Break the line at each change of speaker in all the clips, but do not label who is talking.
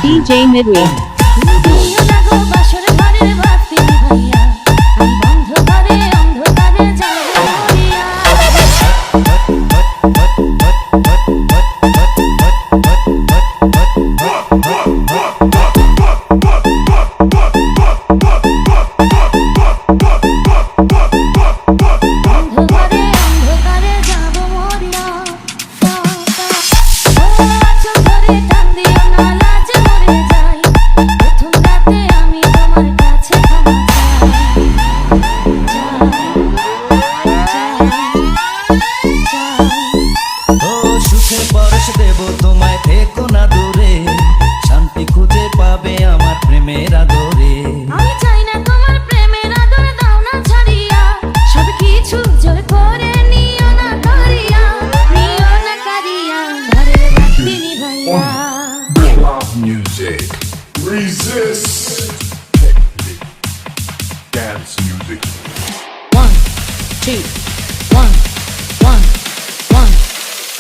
DJ Midway.
তোমায় থেকো না দূরে, শান্তি খুঁজে পাবে আমার প্রেমের আদরে।
আমি চাই না তোমার প্রেমের আদর, দাও না ছাড়িয়া, সব কিছু জোর করে নিও না করিয়া, নিও না কারিয়া, ঘরের বাতি নিভাইয়া।
Pop music. Resist. Dance music.
1, 2, 1, 1, 1,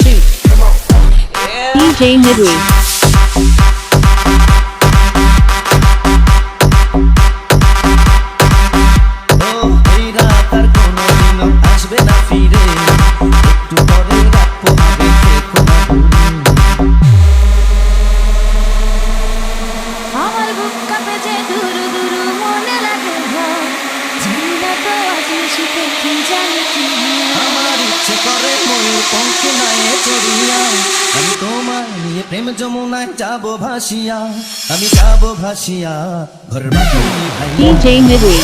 2. DJ Midway.
এই রাত আর কোনোদিনও আসবে না ফিরে, একটু পরে রাখবো হবে থেকো না দূরে।
আমার বুক কাঁপে যে দুরু দুরু মনে লাগে ভয়, জানি না তো আজ সুখে কি জানি কি হয়।
আমার ইচ্ছে করে ময়ূর পঙ্খে নায়ে চড়িয়া, আমি তোমায় নিয়ে প্রেম যমুনায় যাবো ভাসিয়া, আমি যাবো ভাসিয়া, ঘর বাতি নিভাইয়া।
DJ Midway.